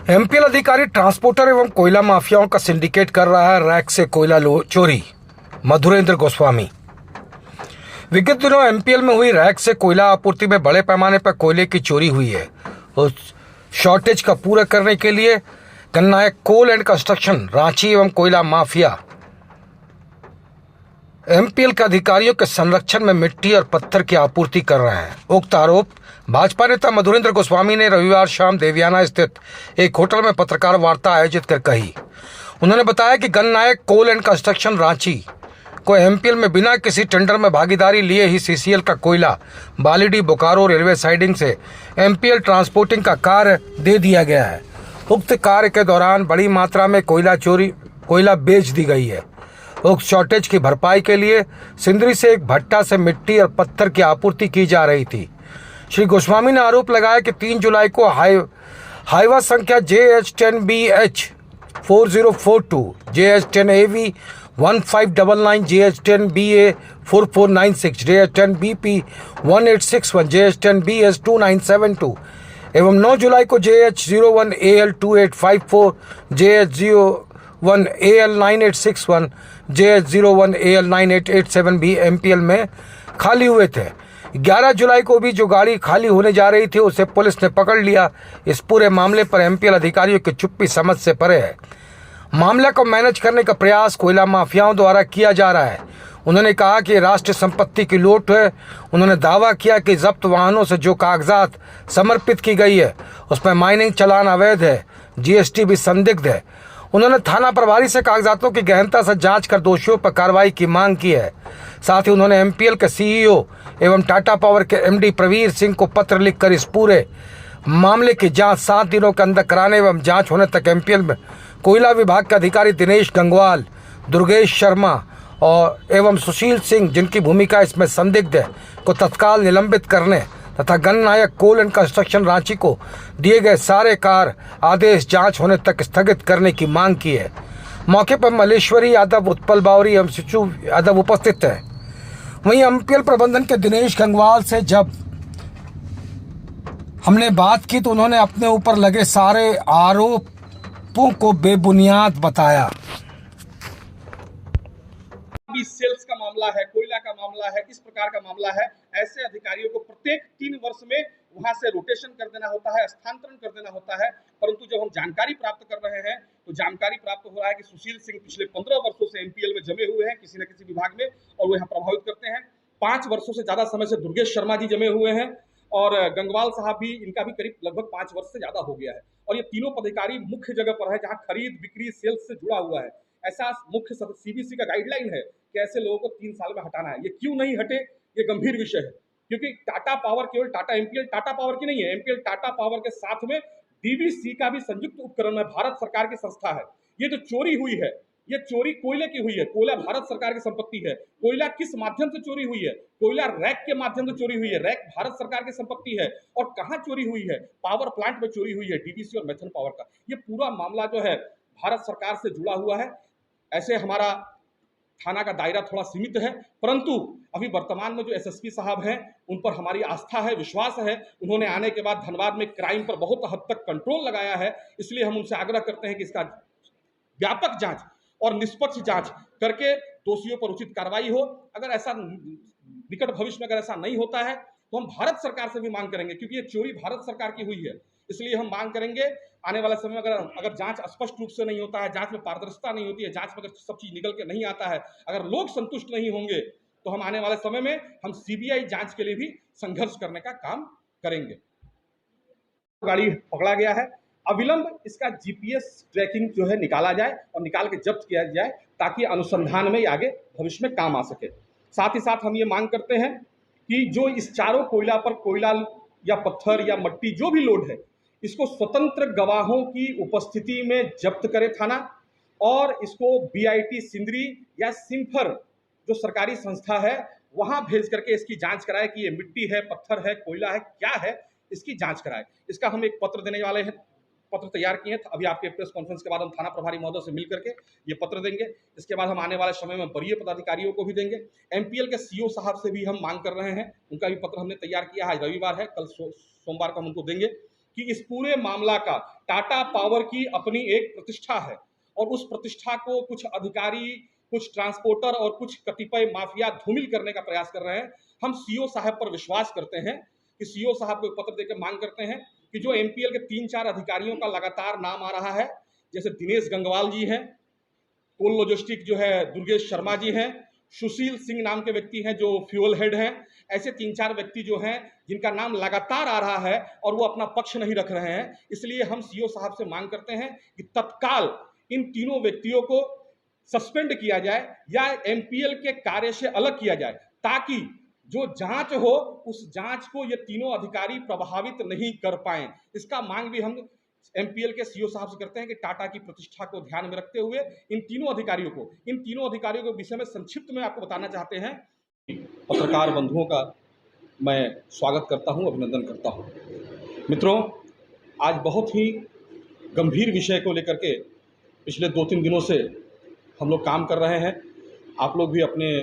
MPL अधिकारी transporter एवं कोयला माफियाओं का सिंडिकेट कर रहा है रैक से कोयला चोरी। मधुरेंद्र गोस्वामी। विगत दिनों एमपीएल में हुई रैक से कोयला आपूर्ति में बड़े पैमाने पर कोयले की चोरी हुई है। उस शॉर्टेज का पूरा करने के लिए गन्नायक कोल एंड कंस्ट्रक्शन रांची एवं कोयला माफिया एमपीएल के अधिकारियों के संरक्षण में मिट्टी और पत्थर की आपूर्ति कर रहे हैं। उक्त आरोप भाजपा नेता मधुरेंद्र गोस्वामी ने रविवार शाम देवयाना स्थित एक होटल में पत्रकार वार्ता आयोजित कर कही। उन्होंने बताया कि गन्नायक कोल एंड कंस्ट्रक्शन रांची को एमपीएल में बिना किसी टेंडर में भागीदारी लिए ही सीसीएल का कोयला बालीडीह बोकारो रेलवे साइडिंग से एमपीएल ट्रांसपोर्टिंग का कार्य दे दिया गया है। उक्त कार्य के दौरान बड़ी मात्रा में कोयला बेच दी गई है। उक्त शॉर्टेज की भरपाई के लिए सिंदरी से एक भट्टा से मिट्टी और पत्थर की आपूर्ति की जा रही थी। श्री गोस्वामी ने आरोप लगाया कि 3 जुलाई को हाईवा संख्या JH10BH 4042, JH10AV 1599, JH10BA 4496, JH10BP 1861, JH10BS 2972 एवं 9 जुलाई को JH01AL 2854, JH01AL 9861, JH01AL 9887 भी एमपीएल में खाली हुए थे। 11 जुलाई को भी जो गाड़ी खाली होने जा रही थी उसे पुलिस ने पकड़ लिया। इस पूरे मामले पर एमपीएल अधिकारियों की चुप्पी समझ से परे है। मामले को मैनेज करने का प्रयास कोयला माफियाओं द्वारा किया जा रहा है। उन्होंने कहा कि राष्ट्रीय संपत्ति की लूट है। उन्होंने दावा किया कि जब्त वाहनों से जो कागजात समर्पित की गई है उसमें माइनिंग चालान अवैध है, जीएसटी भी संदिग्ध है। उन्होंने थाना प्रभारी से कागजातों की गहनता से जांच कर दोषियों पर कार्रवाई की मांग की है। साथ ही उन्होंने एमपीएल के सीईओ एवं टाटा पावर के एमडी प्रवीर सिंह को पत्र लिखकर इस पूरे मामले की जांच 7 दिनों के अंदर कराने एवं जांच होने तक एमपीएल में कोयला विभाग के अधिकारी दिनेश गंगवाल, दुर्गेश शर्मा और एवं सुशील सिंह, जिनकी भूमिका इसमें संदिग्ध है, को तत्काल निलंबित करने तथा गन्नायक कोल एंड कंस्ट्रक्शन रांची को दिए गए सारे कार्य आदेश जांच होने तक स्थगित करने की मांग की है। मौके पर मल्लेश्वरी यादव, उत्पल बावरी एवं शिशु यादव उपस्थित है। वहीं एमपीएल प्रबंधन के दिनेश गंगवाल से जब हमने बात की तो उन्होंने अपने ऊपर लगे सारे आरोपों को बेबुनियाद बताया। सेल्स का मामला है, कोयला का मामला है, इस प्रकार का मामला है। ऐसे अधिकारियों को प्रत्येक 3 वर्ष में वहां से रोटेशन कर देना होता है, स्थानांतरण कर देना होता है। परंतु जब हम जानकारी प्राप्त कर रहे हैं तो जानकारी प्राप्त हो रहा है कि सुशील सिंह पिछले 15 वर्षों से एमपीएल में जमे हुए हैं किसी न किसी विभाग में और वो यहाँ प्रभावित करते हैं। 5 वर्षों से ज्यादा समय से दुर्गेश शर्मा जी जमे हुए हैं और गंगवाल साहब भी, इनका भी करीब लगभग 5 वर्ष से ज्यादा हो गया है। और ये तीनों पदाधिकारी मुख्य जगह पर है जहाँ खरीद बिक्री सेल्स से जुड़ा हुआ है। ऐसा मुख्य सीबीसी का गाइडलाइन है कि ऐसे लोगों को 3 साल में हटाना है। ये क्यों नहीं हटे, ये गंभीर विषय है, क्योंकि टाटा पावर केवल टाटा एमपीएल टाटा पावर की नहीं है, एमपीएल टाटा पावर के साथ में डीवीसी का भी संयुक्त उपक्रम है, भारत सरकार की संस्था है। ये जो चोरी हुई है, ये चोरी कोयले की हुई है। कोयला भारत सरकार की संपत्ति है। कोयला किस माध्यम से चोरी हुई है? कोयला रैक के माध्यम से चोरी हुई है। रैक भारत सरकार की संपत्ति है। और कहां चोरी हुई है? पावर प्लांट में चोरी हुई है, डीवीसी और मैथन पावर का। ये पूरा मामला जो है भारत सरकार से जुड़ा हुआ है। ऐसे हमारा थाना का दायरा थोड़ा सीमित है, परंतु अभी वर्तमान में जो एसएसपी साहब हैं उन पर हमारी आस्था है, विश्वास है। उन्होंने आने के बाद धनबाद में क्राइम पर बहुत हद तक कंट्रोल लगाया है। इसलिए हम उनसे आग्रह करते हैं कि इसका व्यापक जांच और निष्पक्ष जांच करके दोषियों पर उचित कार्रवाई हो। अगर ऐसा निकट भविष्य में अगर ऐसा नहीं होता है तो हम भारत सरकार से भी मांग करेंगे, क्योंकि ये चोरी भारत सरकार की हुई है। इसलिए हम मांग करेंगे आने वाले समय में अगर जांच स्पष्ट रूप से नहीं होता है, जांच में पारदर्शिता नहीं होती है, जांच में अगर सब चीज निकल के नहीं आता है, अगर लोग संतुष्ट नहीं होंगे तो हम आने वाले समय में हम सीबीआई जांच के लिए भी संघर्ष करने का काम करेंगे। गाड़ी पकड़ा गया है, अविलंब इसका जीपीएस ट्रैकिंग जो है निकाला जाए और निकाल के जब्त किया जाए ताकि अनुसंधान में आगे भविष्य में काम आ सके। साथ ही साथ हम ये मांग करते हैं कि जो इस चारों कोयला पर कोयला या पत्थर या मट्टी जो भी लोड है, इसको स्वतंत्र गवाहों की उपस्थिति में जब्त करे थाना और इसको बीआईटी सिंदरी या सिम्फर जो सरकारी संस्था है वहां भेज करके इसकी जांच कराए कि ये मिट्टी है, पत्थर है, कोयला है, क्या है, इसकी जांच कराए। इसका हम एक पत्र देने वाले हैं, पत्र तैयार किए हैं। अभी आपके प्रेस कॉन्फ्रेंस के बाद हम थाना प्रभारी महोदय से मिल करके ये पत्र देंगे। इसके बाद हम आने वाले समय में वरीय पदाधिकारियों को भी देंगे। एमपीएल के सीईओ साहब से भी हम मांग कर रहे हैं, उनका भी पत्र हमने तैयार किया है। आज रविवार है, कल सोमवार को हम उनको देंगे कि इस पूरे मामला का टाटा पावर की अपनी एक प्रतिष्ठा है और उस प्रतिष्ठा को कुछ अधिकारी, कुछ ट्रांसपोर्टर और कुछ कतिपय माफिया धूमिल करने का प्रयास कर रहे हैं। हम सीओ साहब पर विश्वास करते हैं कि सीओ साहब को पत्र देकर मांग करते हैं कि जो एमपीएल के 3-4 अधिकारियों का लगातार नाम आ रहा है, जैसे दिनेश गंगवाल जी हैं, कोल लॉजिस्टिक जो है दुर्गेश शर्मा जी हैं, सुशील सिंह नाम के व्यक्ति हैं जो फ्यूल हेड हैं, ऐसे 3-4 व्यक्ति जो हैं जिनका नाम लगातार आ रहा है और वो अपना पक्ष नहीं रख रहे हैं। इसलिए हम सीओ साहब से मांग करते हैं कि तत्काल इन तीनों व्यक्तियों को सस्पेंड किया जाए या एमपीएल के कार्य से अलग किया जाए, ताकि जो जांच हो उस जांच को ये तीनों अधिकारी प्रभावित नहीं कर पाए। इसका मांग भी हम एमपीएल के सीओ साहब से करते हैं कि टाटा की प्रतिष्ठा को ध्यान में रखते हुए इन तीनों अधिकारियों के विषय में संक्षिप्त में आपको बताना चाहते हैं। पत्रकार बंधुओं का मैं स्वागत करता हूं, अभिनंदन करता हूं। मित्रों, आज बहुत ही गंभीर विषय को लेकर के पिछले 2-3 दिनों से हम लोग काम कर रहे हैं। आप लोग भी अपने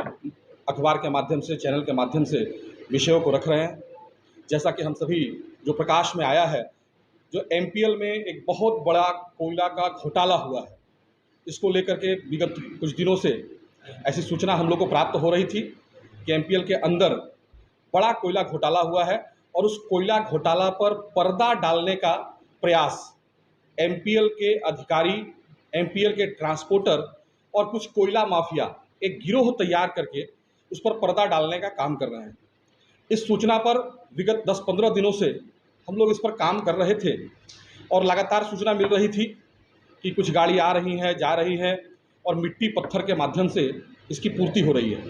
अखबार के माध्यम से, चैनल के माध्यम से विषयों को रख रहे हैं। जैसा कि हम सभी जो प्रकाश में आया है, जो एमपीएल में एक बहुत बड़ा कोयला का घोटाला हुआ है, इसको लेकर के विगत कुछ दिनों से ऐसी सूचना हम लोग को प्राप्त हो रही थी कि एमपीएल के अंदर बड़ा कोयला घोटाला हुआ है और उस कोयला घोटाला पर पर्दा डालने का प्रयास एमपीएल के अधिकारी, एमपीएल के ट्रांसपोर्टर और कुछ कोयला माफिया एक गिरोह तैयार करके उस पर पर्दा डालने का काम कर रहे हैं। इस सूचना पर विगत 10-15 दिनों से हम लोग इस पर काम कर रहे थे और लगातार सूचना मिल रही थी कि कुछ गाड़ी आ रही हैं, जा रही हैं और मिट्टी पत्थर के माध्यम से इसकी पूर्ति हो रही है।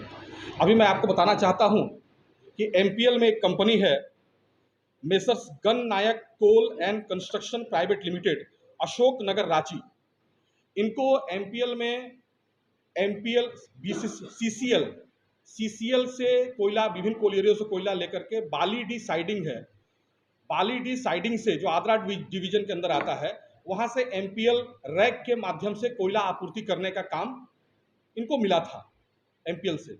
अभी मैं आपको बताना चाहता हूं कि एमपीएल में एक कंपनी है, messrs Gan Nayak coal and construction private limited, Ashok Nagar, Ranchi. इनको एमपीएल में एमपीएल सीसीएल से कोयला, विभिन्न कोयलेरियों से कोयला लेकर के बाली डी साइडिंग है, बाली डी साइडिंग से जो आद्रा डिवीजन के अंदर आता है, वहां से एमपीएल रैक के माध्यम से कोयला आपूर्ति करने का काम इनको मिला था एमपीएल से।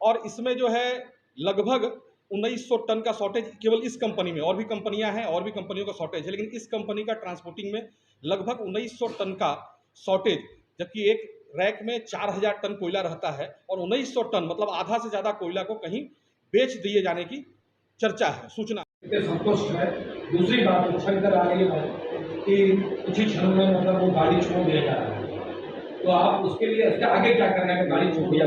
और इसमें जो है लगभग 1900 टन का शॉर्टेज केवल इस कंपनी में, और भी कंपनियां हैं, और भी कंपनियों का शॉर्टेज है, लेकिन इस कंपनी का ट्रांसपोर्टिंग में लगभग 1900 टन का शॉर्टेज, जबकि एक रैक में 4000 टन कोयला रहता है और 1900 टन मतलब आधा से ज़्यादा कोयला को कहीं बेच दिए जाने की चर्चा है, सूचना। संतुष्ट है। दूसरी बात उछल कर आ रही है कि कुछ ही क्षणों में मतलब वो गाड़ी छोड़ दिया जा रहा है, तो आप उसके लिए इसके आगे क्या करना है? गाड़ी छोड़ दिया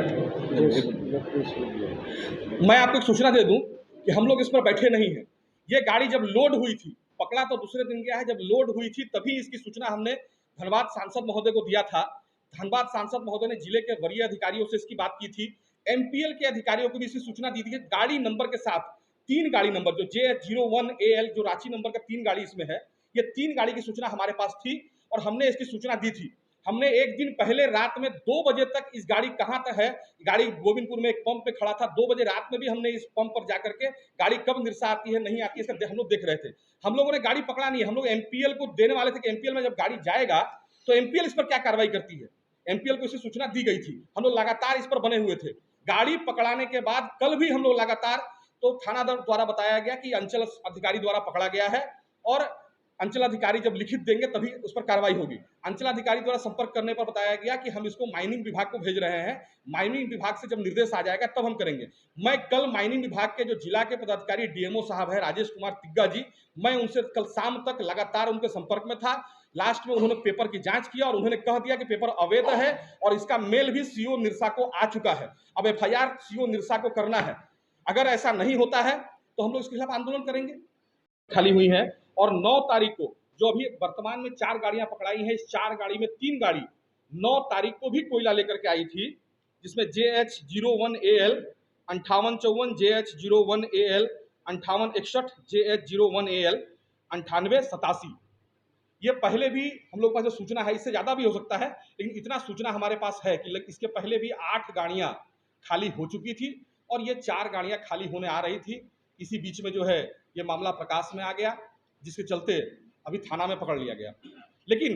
मैं आपको एक सूचना दे दूं कि हम लोग इस पर बैठे नहीं हैं। ये गाड़ी जब लोड हुई थी, पकड़ा तो दूसरे दिन गया है, जब लोड हुई थी तभी इसकी सूचना हमने धनबाद सांसद महोदय को दिया था। धनबाद सांसद महोदय ने जिले के वरीय अधिकारियों से इसकी बात की थी। एमपीएल के अधिकारियों को भी इसकी सूचना दी थी। गाड़ी नंबर के साथ 3 गाड़ी नंबर जो JH01AL जो रांची नंबर का 3 गाड़ी इसमें है, ये 3 गाड़ी की सूचना हमारे पास थी और हमने इसकी सूचना दी थी। हमने एक दिन पहले रात में 2 बजे तक इस गाड़ी कहाँ तक है, गाड़ी गोविंदपुर में एक पंप पे खड़ा था, 2 बजे रात में भी हमने इस पंप पर जाकर के गाड़ी कब निरसा आती है, नहीं आती है, इसका हम लोग देख रहे थे। हम लोगों ने गाड़ी पकड़ा नहीं है, हम लोग एमपीएल को देने वाले थे कि एमपीएल में जब गाड़ी जाएगा तो एमपीएल इस पर क्या कार्रवाई करती है। एमपीएल को इसकी सूचना दी गई थी, हम लोग लगातार इस पर बने हुए थे। गाड़ी पकड़ाने के बाद कल भी हम लोग लगातार, तो थाना द्वारा बताया गया कि अंचल अधिकारी द्वारा पकड़ा गया है और अंचल अधिकारी जब लिखित देंगे तभी उस पर कार्रवाई होगी। अंचल अधिकारी द्वारा संपर्क करने पर बताया गया कि हम इसको माइनिंग विभाग को भेज रहे हैं, माइनिंग विभाग से जब निर्देश आ जाएगा तब हम करेंगे। मैं कल माइनिंग विभाग के जो जिला के पदाधिकारी डीएमओ साहब है राजेश कुमार तिग्गा जी, मैं उनसे कल शाम तक लगातार उनके संपर्क में था। लास्ट में उन्होंने पेपर की जांच किया और उन्होंने कह दिया कि पेपर अवैध है और इसका मेल भी सीओ निरसा को आ चुका है। अब एफआईआर सीओ निरसा को करना है। अगर ऐसा नहीं होता है तो हम लोग इसके खिलाफ आंदोलन करेंगे। खाली हुई है और 9 तारीख को जो अभी वर्तमान में 4 गाड़ियां पकड़ाई हैं, इस 4 गाड़ी में 3 गाड़ी 9 तारीख को भी कोयला लेकर के आई थी, जिसमें JH01AL 5854, JH01AL 5861, JH01AL 9887। ये पहले भी हम लोग के पास जो सूचना है, इससे ज़्यादा भी हो सकता है, लेकिन इतना सूचना हमारे पास है कि इसके पहले भी 8 गाड़ियाँ खाली हो चुकी थी और ये 4 गाड़ियाँ खाली होने आ रही थी। इसी बीच में जो है ये मामला प्रकाश में आ गया, जिसके चलते अभी थाना में पकड़ लिया गया। लेकिन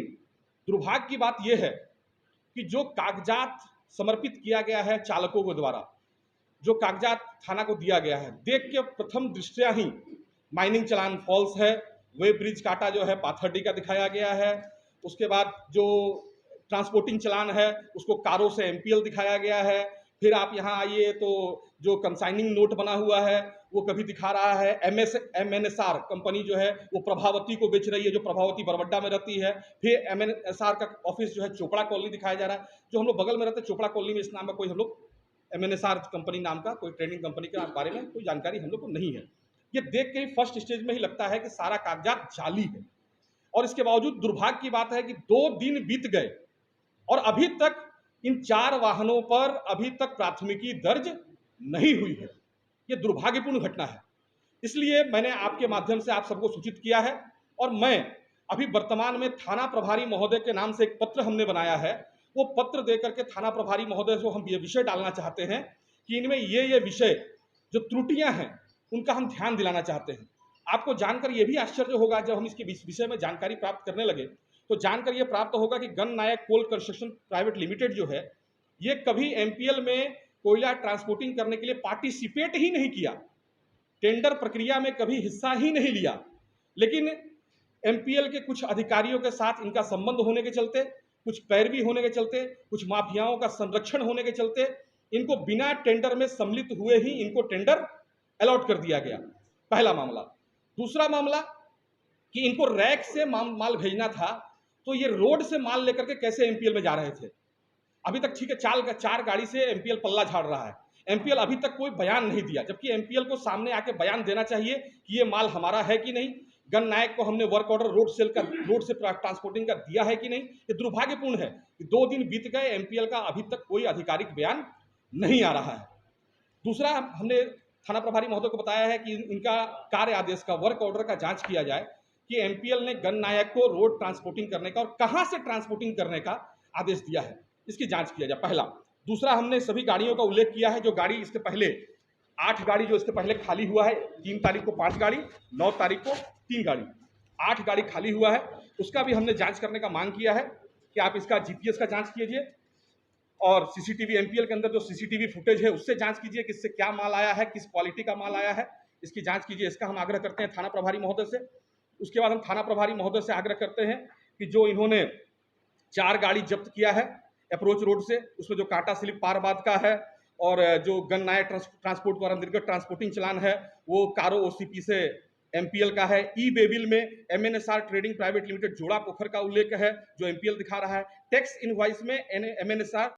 दुर्भाग्य की बात यह है कि जो कागजात समर्पित किया गया है चालकों के द्वारा, जो कागजात थाना को दिया गया है, देख के प्रथम दृष्टया ही माइनिंग चालान फॉल्स है, वे ब्रिज काटा जो है पाथर्डी का दिखाया गया है। उसके बाद जो ट्रांसपोर्टिंग चलान है उसको कारों से एमपीएल दिखाया गया है। फिर आप यहाँ आइए तो जो कंसाइनिंग नोट बना हुआ है वो कभी दिखा रहा है एमएनएसआर कंपनी जो है वो प्रभावती को बेच रही है, जो प्रभावती बरबड्डा में रहती है। फिर एमएनएसआर का ऑफिस जो है चोपड़ा कॉलोनी दिखाया जा रहा है, जो हम लोग बगल में रहते हैं चोपड़ा कॉलोनी में। इस नाम का कोई हम लोग एमएनएसआर कंपनी नाम का कोई ट्रेडिंग कंपनी के बारे में कोई जानकारी हम लोग को नहीं है। ये देख के ही फर्स्ट स्टेज में ही लगता है कि सारा कागजात जाली है। और इसके बावजूद दुर्भाग्य की बात है कि 2 दिन बीत गए और अभी तक इन 4 वाहनों पर अभी तक प्राथमिकी दर्ज नहीं हुई है। ये दुर्भाग्यपूर्ण घटना है। इसलिए मैंने आपके माध्यम से आप सबको सूचित किया है और मैं अभी वर्तमान में थाना प्रभारी महोदय के नाम से एक पत्र हमने बनाया है। वो पत्र देकर के थाना प्रभारी महोदय को हम ये विषय डालना चाहते हैं कि इनमें ये विषय जो त्रुटियां हैं उनका हम ध्यान दिलाना चाहते हैं। आपको जानकर ये भी आश्चर्य होगा जब हम इसके विषय में जानकारी प्राप्त करने लगे तो जानकर ये प्राप्त होगा कि गन नायक कोल कंस्ट्रक्शन प्राइवेट लिमिटेड जो है ये कभी एमपीएल में कोयला ट्रांसपोर्टिंग करने के लिए पार्टिसिपेट ही नहीं किया, टेंडर प्रक्रिया में कभी हिस्सा ही नहीं लिया। लेकिन एमपीएल के कुछ अधिकारियों के साथ इनका संबंध होने के चलते, कुछ पैरवी होने के चलते, कुछ माफियाओं का संरक्षण होने के चलते इनको बिना टेंडर में सम्मिलित हुए ही इनको टेंडर अलॉट कर दिया गया। पहला मामला। दूसरा मामला कि इनको रैक से माल भेजना था तो ये रोड से माल लेकर के कैसे एमपीएल में जा रहे थे। अभी तक ठीक है 4 गाड़ी से एमपीएल पल्ला झाड़ रहा है। एमपीएल अभी तक कोई बयान नहीं दिया, जबकि एमपीएल को सामने आके बयान देना चाहिए कि ये माल हमारा है कि नहीं। गन नायक को हमने वर्क ऑर्डर रोड से ट्रांसपोर्टिंग का दिया है कि नहीं। ये दुर्भाग्यपूर्ण है कि 2 दिन बीत गए, एमपीएल का अभी तक कोई आधिकारिक बयान नहीं आ रहा है। दूसरा, हमने थाना प्रभारी महोदय को बताया है कि इनका कार्य आदेश का वर्क ऑर्डर का जांच किया जाए कि एमपीएल ने गन नायक को रोड ट्रांसपोर्टिंग करने का और कहां से ट्रांसपोर्टिंग करने का आदेश दिया है, इसकी जांच किया जाए। पहला। दूसरा, हमने सभी गाड़ियों का उल्लेख किया है जो गाड़ी इसके पहले 8 गाड़ी जो इसके पहले खाली हुआ है, 3 तारीख को 5 गाड़ी, 9 तारीख को 3 गाड़ी, 8 गाड़ी खाली हुआ है, उसका भी हमने जांच करने का मांग किया है कि आप इसका जीपीएस का जांच कीजिए और सीसीटीवी एमपीएल के अंदर जो सीसीटीवी फुटेज है उससे जांच कीजिए किससे क्या माल आया है, किस क्वालिटी का माल आया है, इसकी जांच कीजिए। इसका हम आग्रह करते हैं थाना प्रभारी महोदय से। उसके बाद हम थाना प्रभारी महोदय से आग्रह करते हैं कि जो इन्होंने 4 गाड़ी जब्त किया है अप्रोच रोड से, उसमें जो कांटा स्लिप पारबाद का है और जो गन नायक ट्रांसपोर्ट द्वारा निर्गत ट्रांसपोर्टिंग चलान है वो कारो ओसीपी से एमपीएल का है। ई बेबिल में एमएनएसआर ट्रेडिंग प्राइवेट लिमिटेड जोड़ा पोखर का उल्लेख है जो एमपीएल दिखा रहा है। टैक्स इनवॉइस में एमएनएसआर